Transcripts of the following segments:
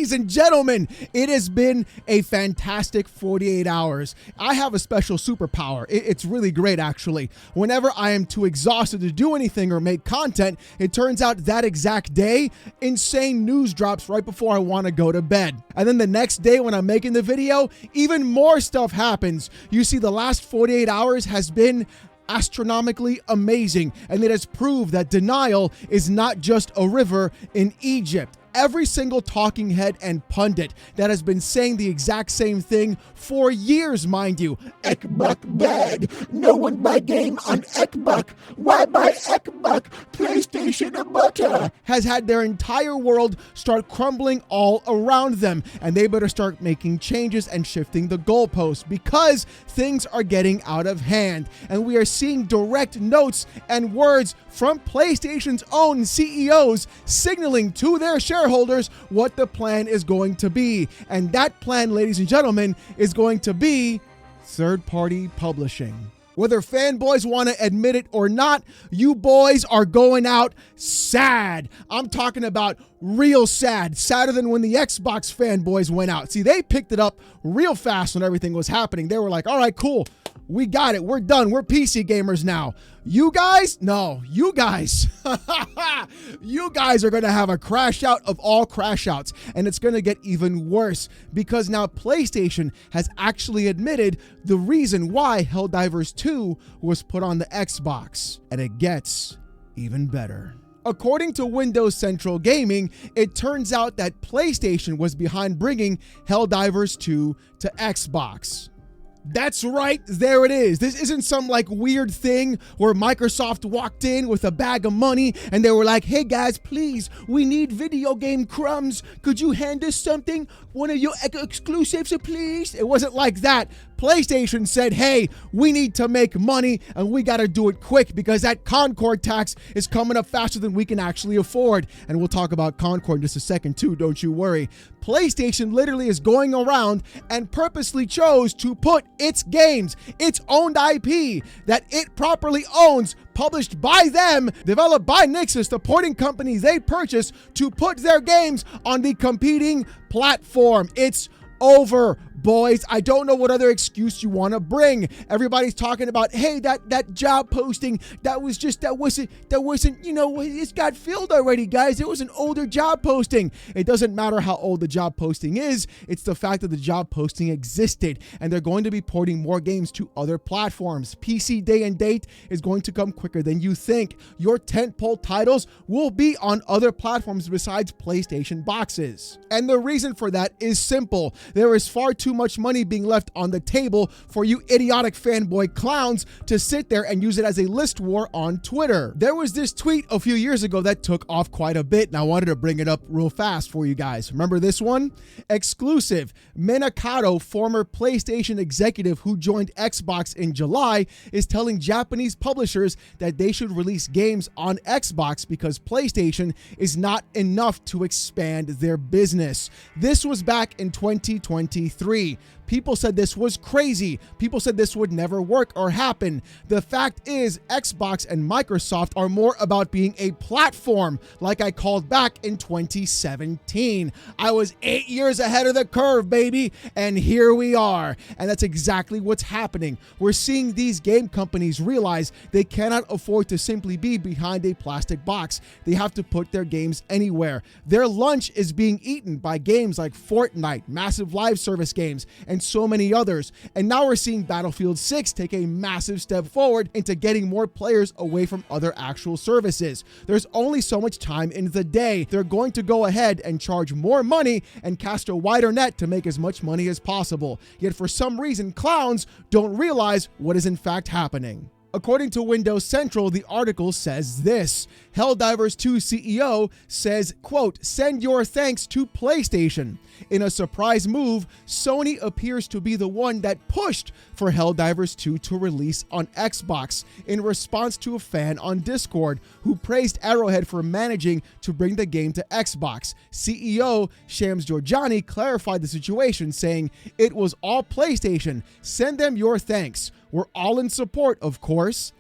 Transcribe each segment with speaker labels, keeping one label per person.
Speaker 1: Ladies and gentlemen, it has been a fantastic 48 hours. I have a special superpower. It's really great, actually. Whenever I am too exhausted to do anything or make content, it turns out that exact day, insane news drops right before I want to go to bed. And then the next day when I'm making the video, even more stuff happens. You see, the last 48 hours has been astronomically amazing, and it has proved that denial is not just a river in Egypt. Every single talking head and pundit that has been saying the exact same thing for years, mind you.
Speaker 2: Ekbuk bad. No one buy game on Ekbuk. Why buy Ekbuk? PlayStation and butter.
Speaker 1: Has had their entire world start crumbling all around them, and they better start making changes and shifting the goalposts because things are getting out of hand. And we are seeing direct notes and words from PlayStation's own CEOs signaling to their shareholders what the plan is going to be. And that plan, ladies and gentlemen, is going to be third-party publishing. Whether fanboys want to admit it or not, you boys are going out sad. I'm talking about real sad, sadder than when the Xbox fanboys went out. See, they picked it up real fast when everything was happening. They were like, all right, cool. We got it. We're done. We're PC gamers now. You guys? No, you guys. You guys are going to have a crash out of all crash outs. And it's going to get even worse because now PlayStation has actually admitted the reason why Helldivers 2 was put on the Xbox. And it gets even better. According to Windows Central Gaming, it turns out that PlayStation was behind bringing Helldivers 2 to Xbox. That's right, there it is. This isn't some like weird thing where Microsoft walked in with a bag of money and they were like, hey guys, please, we need video game crumbs. Could you hand us something? One of your exclusives, please? It wasn't like that. PlayStation said, hey, we need to make money and we got to do it quick because that Concord tax is coming up faster than we can actually afford. And we'll talk about Concord in just a second too, don't you worry. PlayStation literally is going around and purposely chose to put its games, its owned IP that it properly owns, published by them, developed by Nixxes, the porting company they purchased, to put their games on the competing platform. It's over, boys. I don't know what other excuse you want to bring. Everybody's talking about, hey, that job posting, that wasn't, you know, it's got filled already, guys. It was an older job posting. It doesn't matter how old the job posting is. It's the fact that the job posting existed, and they're going to be porting more games to other platforms. PC Day and Date is going to come quicker than you think. Your tentpole titles will be on other platforms besides PlayStation boxes. And the reason for that is simple. There is far too much money being left on the table for you idiotic fanboy clowns to sit there and use it as a list war on Twitter. There was this tweet a few years ago that took off quite a bit, and I wanted to bring it up real fast for you guys. Remember this one? Exclusive. Minakato, former PlayStation executive who joined Xbox in July, is telling Japanese publishers that they should release games on Xbox because PlayStation is not enough to expand their business. This was back in 2023. People said this was crazy. People said this would never work or happen. The fact is, Xbox and Microsoft are more about being a platform, like I called back in 2017. I was 8 years ahead of the curve, baby, and here we are. And that's exactly what's happening. We're seeing these game companies realize they cannot afford to simply be behind a plastic box. They have to put their games anywhere. Their lunch is being eaten by games like Fortnite, massive live service games, and so many others. And now we're seeing Battlefield 6 take a massive step forward into getting more players away from other actual services. There's only so much time in the day. They're going to go ahead and charge more money and cast a wider net to make as much money as possible. Yet for some reason, clowns don't realize what is in fact happening. According to Windows Central, the article says this. Helldivers 2 CEO says, quote, send your thanks to PlayStation. In a surprise move, Sony appears to be the one that pushed for Helldivers 2 to release on Xbox in response to a fan on Discord who praised Arrowhead for managing to bring the game to Xbox. CEO Shams Jorjani clarified the situation, saying, it was all PlayStation. Send them your thanks. We're all in support, of course.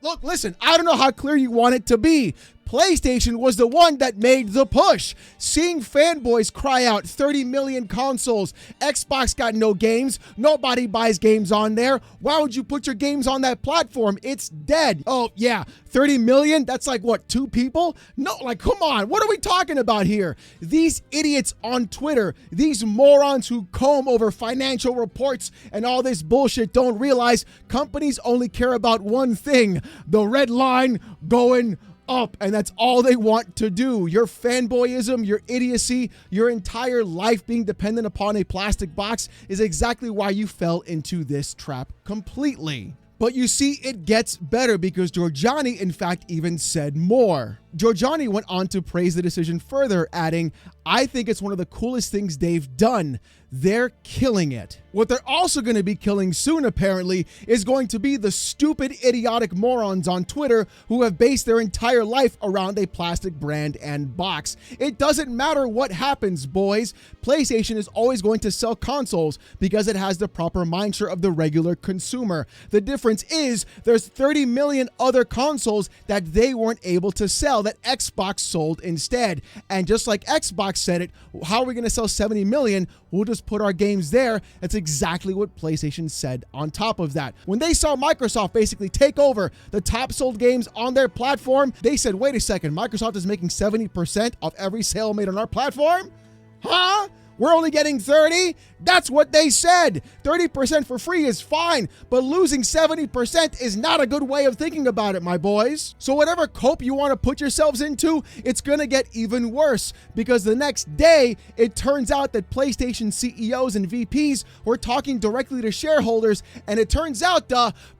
Speaker 1: Look, listen, I don't know how clear you want it to be. PlayStation was the one that made the push. Seeing fanboys cry out 30 million consoles, Xbox got no games, nobody buys games on there. Why would you put your games on that platform? It's dead. Oh yeah, 30 million? That's like what, 2 people? No, like come on, what are we talking about here? These idiots on Twitter, these morons who comb over financial reports and all this bullshit don't realize companies only care about one thing, the red line going up, and that's all they want to do. Your fanboyism, your idiocy, your entire life being dependent upon a plastic box is exactly why you fell into this trap completely. But you see, it gets better because Giorgiani, in fact, even said more. Giorgiani went on to praise the decision further, adding, "I think it's one of the coolest things they've done. They're killing it." What they're also going to be killing soon, apparently, is going to be the stupid, idiotic morons on Twitter who have based their entire life around a plastic brand and box. It doesn't matter what happens, boys. PlayStation is always going to sell consoles because it has the proper mindshare of the regular consumer. The difference is there's 30 million other consoles that they weren't able to sell that Xbox sold instead. And just like Xbox said it, how are we going to sell 70 million? We'll just put our games there. That's exactly what PlayStation said on top of that. When they saw Microsoft basically take over the top sold games on their platform, they said, wait a second, Microsoft is making 70% of every sale made on our platform? Huh? We're only getting 30? That's what they said. 30% for free is fine, but losing 70% is not a good way of thinking about it, my boys. So whatever cope you want to put yourselves into, it's going to get even worse because the next day, it turns out that PlayStation CEOs and VPs were talking directly to shareholders, and it turns out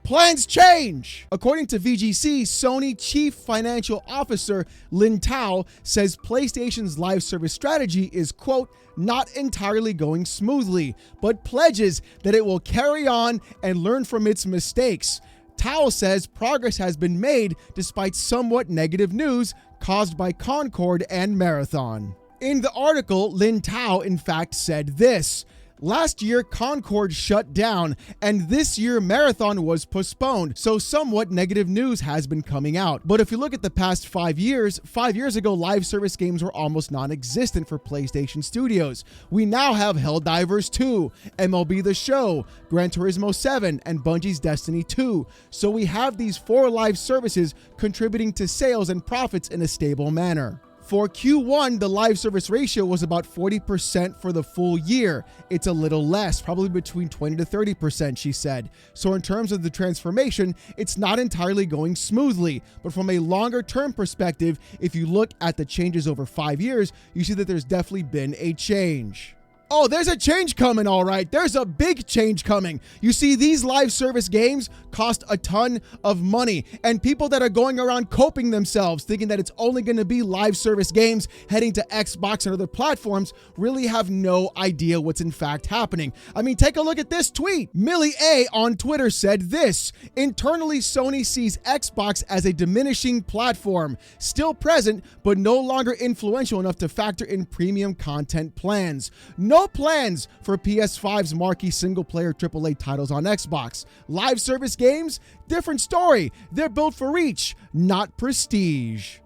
Speaker 1: plans change. According to VGC, Sony Chief Financial Officer Lin Tao says PlayStation's live service strategy is, quote, not entirely going smoothly, but pledges that it will carry on and learn from its mistakes. Tao says progress has been made despite somewhat negative news caused by Concord and Marathon. In the article, Lin Tao in fact said this: last year, Concord shut down, and this year, Marathon was postponed, so somewhat negative news has been coming out. But if you look at the past 5 years, 5 years ago, live service games were almost non-existent for PlayStation Studios. We now have Helldivers 2, MLB The Show, Gran Turismo 7, and Bungie's Destiny 2. So we have these 4 live services contributing to sales and profits in a stable manner. For Q1, the live service ratio was about 40% for the full year. It's a little less, probably between 20 to 30%, she said. So in terms of the transformation, it's not entirely going smoothly. But from a longer term perspective, if you look at the changes over 5 years, you see that there's definitely been a change. Oh, there's a change coming, all right. There's a big change coming. You see, these live service games cost a ton of money, and people that are going around coping themselves, thinking that it's only going to be live service games heading to Xbox and other platforms, really have no idea what's in fact happening. I mean, take a look at this tweet. Millie A on Twitter said this: internally, Sony sees Xbox as a diminishing platform, still present, but no longer influential enough to factor in premium content plans. No plans for PS5's marquee single-player AAA titles on Xbox. Live service games? Different story. They're built for reach, not prestige.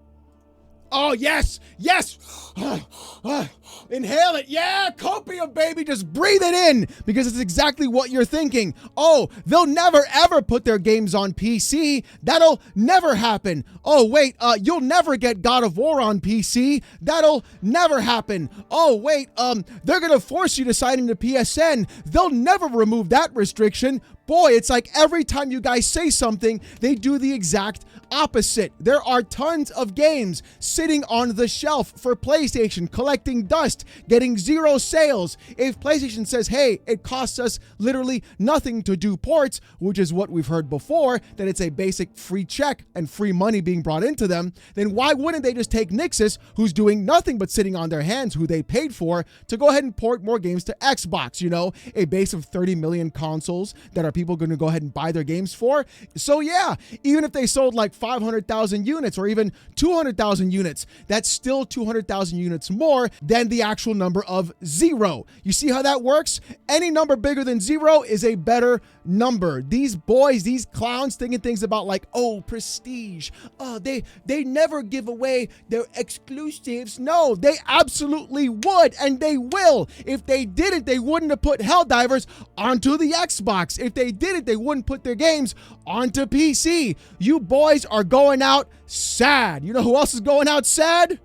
Speaker 1: Oh, yes, yes. Inhale it. Yeah, copium, baby. Just breathe it in because it's exactly what you're thinking. Oh, they'll never, ever put their games on PC. That'll never happen. Oh, wait, you'll never get God of War on PC. That'll never happen. Oh, wait, they're going to force you to sign into PSN. They'll never remove that restriction. Boy, it's like every time you guys say something, they do the exact opposite. There are tons of games sitting on the shelf for PlayStation, collecting dust, getting 0 sales. If PlayStation says, hey, it costs us literally nothing to do ports, which is what we've heard before, that it's a basic free check and free money being brought into them, then why wouldn't they just take Nixxes, who's doing nothing but sitting on their hands, who they paid for, to go ahead and port more games to Xbox, you know, a base of 30 million consoles that are people going to go ahead and buy their games for. So yeah, even if they sold like 500,000 units or even 200,000 units, that's still 200,000 units more than the actual number of 0. You see how that works? Any number bigger than 0 is a better number. These boys, these clowns thinking things about like, oh, prestige. Oh, they never give away their exclusives. No, they absolutely would, and they will. If they didn't, they wouldn't have put Helldivers onto the Xbox. If they didn't, they wouldn't put their games onto PC. You boys are going out sad. You know who else is going out sad?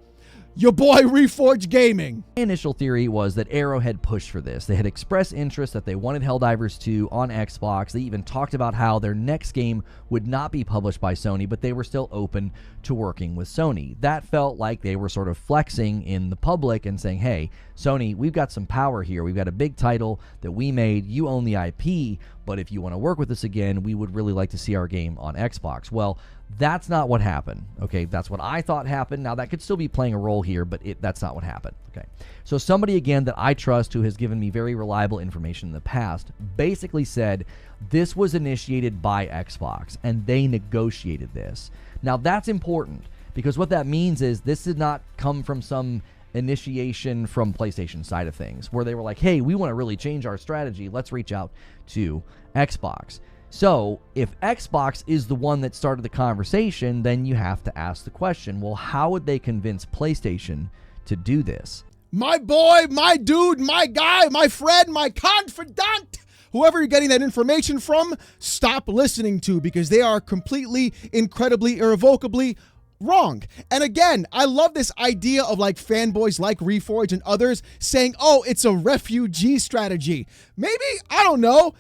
Speaker 1: Your boy Reforged Gaming.
Speaker 3: My initial theory was that Arrow had pushed for this. They had expressed interest that they wanted Helldivers 2 on Xbox. They even talked about how their next game would not be published by Sony, but they were still open to working with Sony. That felt like they were sort of flexing in the public and saying, hey, Sony, we've got some power here. We've got a big title that we made. You own the IP, but if you want to work with us again, we would really like to see our game on Xbox. Well, that's not what happened, okay? That's what I thought happened. Now, that could still be playing a role here, but that's not what happened, okay? So somebody, again, that I trust who has given me very reliable information in the past basically said this was initiated by Xbox, and they negotiated this. Now, that's important because what that means is this did not come from some initiation from PlayStation side of things where they were like, hey, we want to really change our strategy. Let's reach out to Xbox. So if Xbox is the one that started the conversation, then you have to ask the question, well, how would they convince PlayStation to do this?
Speaker 1: My boy, my dude, my guy, my friend, my confidant, whoever you're getting that information from, stop listening to because they are completely, incredibly, irrevocably wrong. And again, I love this idea of like fanboys like Reforged and others saying, oh, it's a refugee strategy. Maybe, I don't know.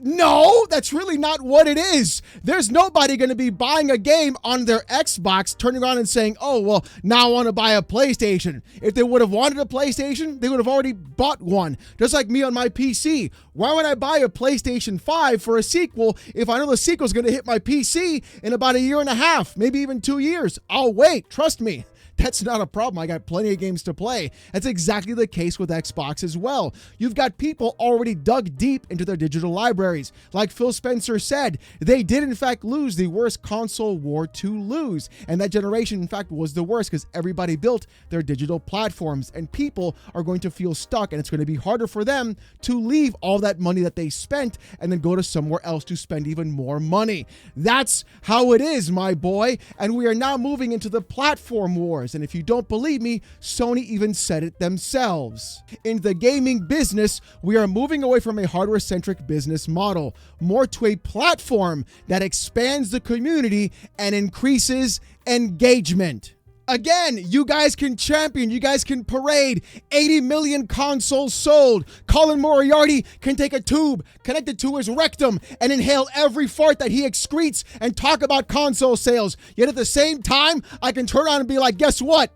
Speaker 1: No, that's really not what it is. There's nobody going to be buying a game on their Xbox, turning around and saying, oh, well, now I want to buy a PlayStation. If they would have wanted a PlayStation, they would have already bought one. Just like me on my PC. Why would I buy a PlayStation 5 for a sequel if I know the sequel is going to hit my PC in about a year and a half, maybe even 2 years? I'll wait. Trust me. That's not a problem. I got plenty of games to play. That's exactly the case with Xbox as well. You've got people already dug deep into their digital libraries. Like Phil Spencer said, they did in fact lose the worst console war to lose. And that generation in fact was the worst because everybody built their digital platforms and people are going to feel stuck and it's going to be harder for them to leave all that money that they spent and then go to somewhere else to spend even more money. That's how it is, my boy. And we are now moving into the platform wars. And if you don't believe me, Sony even said it themselves. In the gaming business, we are moving away from a hardware-centric business model, more to a platform that expands the community and increases engagement. Again, you guys can champion, you guys can parade 80 million consoles sold. Colin Moriarty can take a tube, connect it to his rectum, and inhale every fart that he excretes and talk about console sales. Yet at the same time, I can turn around and be like, guess what?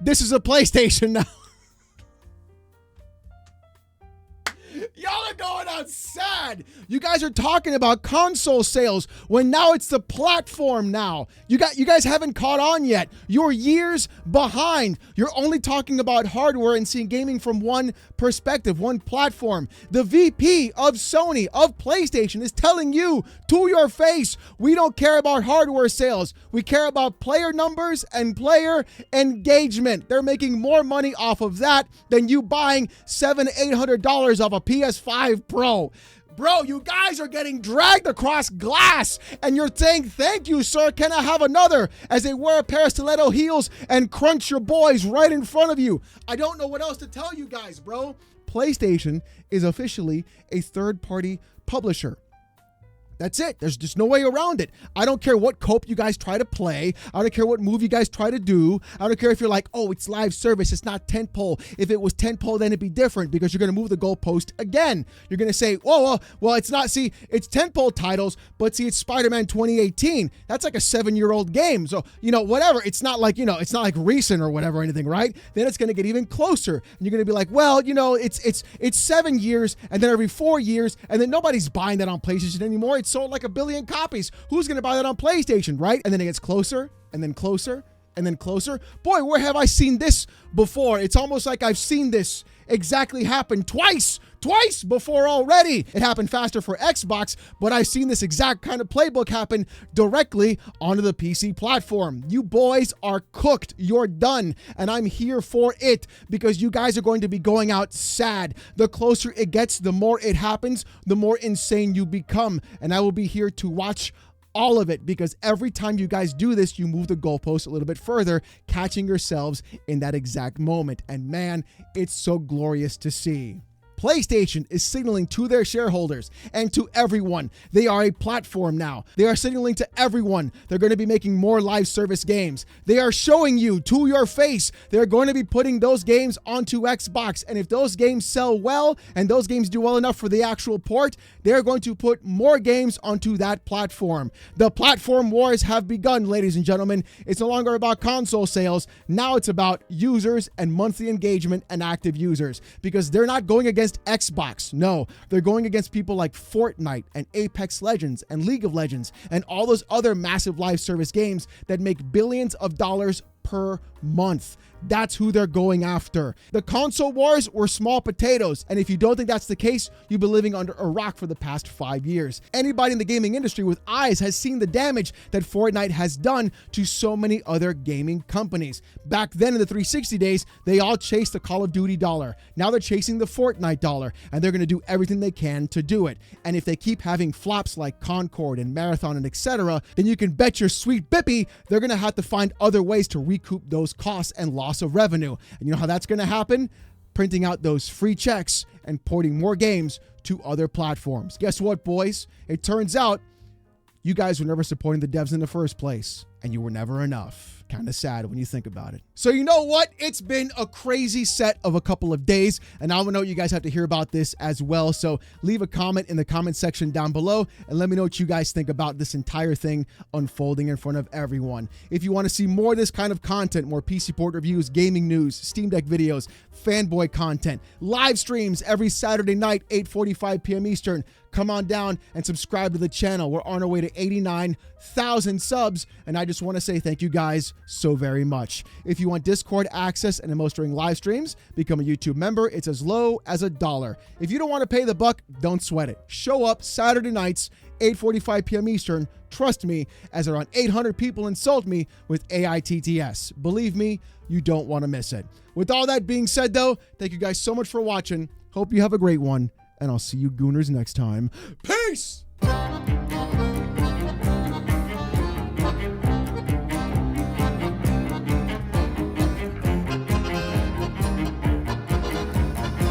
Speaker 1: This is a PlayStation now. Y'all are going out sad. You guys are talking about console sales when now it's the platform now. You guys haven't caught on yet. You're years behind. You're only talking about hardware and seeing gaming from one perspective, one platform. The VP of Sony, of PlayStation, is telling you to your face, we don't care about hardware sales. We care about player numbers and player engagement. They're making more money off of that than you buying $700-800 off a PS5 Pro. Bro, you guys are getting dragged across glass and you're saying, thank you, sir. Can I have another? As they wear a pair of stiletto heels and crunch your boys right in front of you. I don't know what else to tell you guys, bro. PlayStation is officially a third-party publisher. That's it. There's just no way around it. I don't care what cope you guys try to play. I don't care what move you guys try to do. I don't care if you're like, oh, it's live service. It's not tentpole. If it was tentpole, then it'd be different because you're going to move the goalpost again. You're going to say, oh, well, it's not. See, it's tentpole titles, but see, it's Spider-Man 2018. That's like a 7-year-old game. So, whatever. It's not like, it's not like recent or whatever or anything, right? Then it's going to get even closer. And you're going to be like, well, it's 7 years and then every 4 years. And then nobody's buying that on PlayStation anymore. Sold like 1 billion copies. Who's going to buy that on PlayStation, right? And then it gets closer and then closer and then closer. Boy, where have I seen this before? It's almost like I've seen this exactly happen twice before already. It happened faster for Xbox, but I've seen this exact kind of playbook happen directly onto the PC platform. You boys are cooked. You're done. And I'm here for it because you guys are going to be going out sad. The closer it gets, the more it happens, the more insane you become. And I will be here to watch all of it, because every time you guys do this, you move the goalpost a little bit further, catching yourselves in that exact moment. And man, it's so glorious to see. PlayStation is signaling to their shareholders and to everyone they are a platform now. They are signaling to everyone they're going to be making more live service games. They are showing you to your face they're going to be putting those games onto Xbox. And if those games sell well and those games do well enough for the actual port, they're going to put more games onto that platform. The platform wars have begun, ladies and gentlemen. It's no longer about console sales. Now it's about users and monthly engagement and active users, because they're not going against Xbox. No, they're going against people like Fortnite and Apex Legends and League of Legends and all those other massive live service games that make billions of dollars per month. That's who they're going after. The console wars were small potatoes, and if you don't think that's the case, you've been living under a rock for the past 5 years. Anybody in the gaming industry with eyes has seen the damage that Fortnite has done to so many other gaming companies. Back then in the 360 days, they all chased the Call of Duty dollar. Now they're chasing the Fortnite dollar, and they're going to do everything they can to do it. And if they keep having flops like Concord and Marathon and etc., then you can bet your sweet bippy they're going to have to find other ways to recoup those costs and loss of revenue. And you know how that's going to happen? Printing out those free checks and porting more games to other platforms. Guess what, boys? It turns out you guys were never supporting the devs in the first place, and you were never enough. Kind of sad when you think about it. So you know what? It's been a crazy set of a couple of days, and I know you guys have to hear about this as well. So leave a comment in the comment section down below and let me know what you guys think about this entire thing unfolding in front of everyone. If you want to see more of this kind of content, more PC Port reviews, gaming news, Steam Deck videos, fanboy content, live streams every Saturday night, 8:45 p.m. Eastern, come on down and subscribe to the channel. We're on our way to 89,000 subs, and I just want to say thank you guys so very much. If you want Discord access and emotes during live streams, become a YouTube member. It's as low as $1. If you don't want to pay the buck, don't sweat it. Show up Saturday nights, 8:45 p.m. Eastern. Trust me, as around 800 people insult me with AITTS. Believe me, you don't want to miss it. With all that being said, though, thank you guys so much for watching. Hope you have a great one, and I'll see you gooners next time. Peace!